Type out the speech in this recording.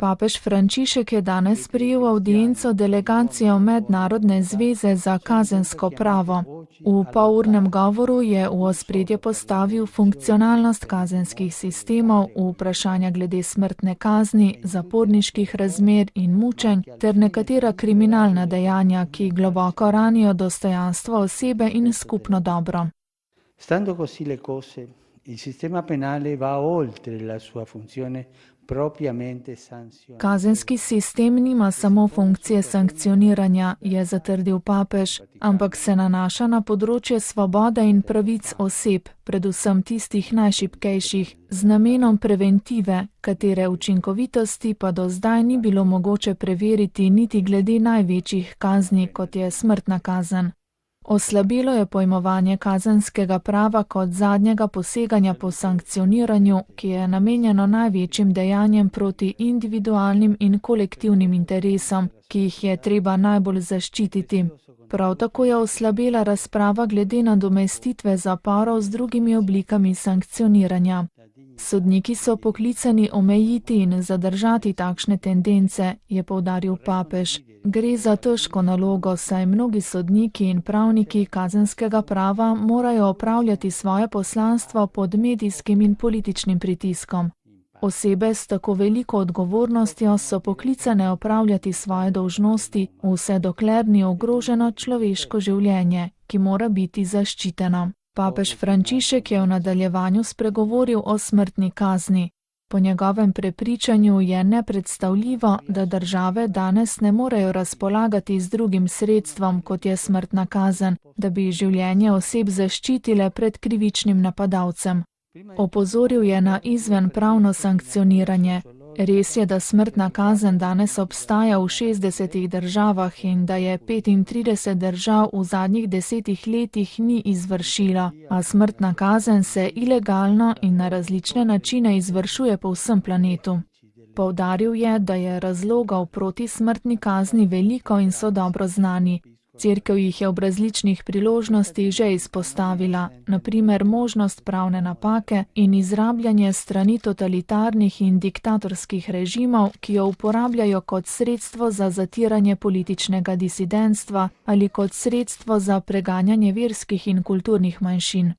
Papež Frančišek je danes sprejel avdienco delegacijo Mednarodne zveze za kazensko pravo. V polurnem govoru je v ospredje postavil funkcionalnost kazenskih sistemov, vprašanja glede smrtne kazni, zaporniških razmer in mučenj ter nekatera kriminalna dejanja, ki globoko ranijo dostojanstvo osebe in skupno dobro. Stando così le cose, il sistema penale va oltre la sua funzione propriamente sanzionatoria. Kazenski sistem nima samo funkcije sankcioniranja, je zatrdil papež, ampak se nanaša na področje svobode in pravic oseb, predvsem tistih najšibkejših, z namenom preventive, katere učinkovitosti pa do zdaj ni bilo mogoče preveriti niti glede največjih kazni, kot je smrtna kazen. Oslabelo je pojmovanje kazenskega prava kot zadnjega poseganja po sankcioniranju, ki je namenjeno največjim dejanjem proti individualnim in kolektivnim interesom, ki jih je treba najbolj zaščititi. Prav tako je oslabela razprava glede nadomestitve zaporov z drugimi oblikami sankcioniranja. Sodniki so poklicani omejiti in zadržati takšne tendence, je poudaril papež. Gre za težko nalogo, saj mnogi sodniki in pravniki kazenskega prava morajo opravljati svoje poslanstvo pod medijskim in političnim pritiskom. Osebe s tako veliko odgovornostjo so poklicane opravljati svoje dolžnosti, vse dokler ni ogroženo človeško življenje, ki mora biti zaščiteno. Papež Frančišek je v nadaljevanju spregovoril o smrtni kazni. Po njegovem prepričanju je nepredstavljivo, da države danes ne morejo razpolagati z drugim sredstvom, kot je smrtna kazen, da bi življenje oseb zaščitile pred krivičnim napadalcem. Opozoril je na izvenpravno sankcioniranje. Res je, da smrtna kazen danes obstaja v 60 državah in da je 35 držav v zadnjih 10 letih ni izvršilo, a smrtna kazen se ilegalno in na različne načine izvršuje po vsem planetu. Poudaril je, da je razlogov proti smrtni kazni veliko in so dobro znani. Cerkev jih je ob različnih priložnostih že izpostavila, na primer možnost pravne napake in izrabljanje strani totalitarnih in diktatorskih režimov, ki jo uporabljajo kot sredstvo za zatiranje političnega disidentstva ali kot sredstvo za preganjanje verskih in kulturnih manjšin.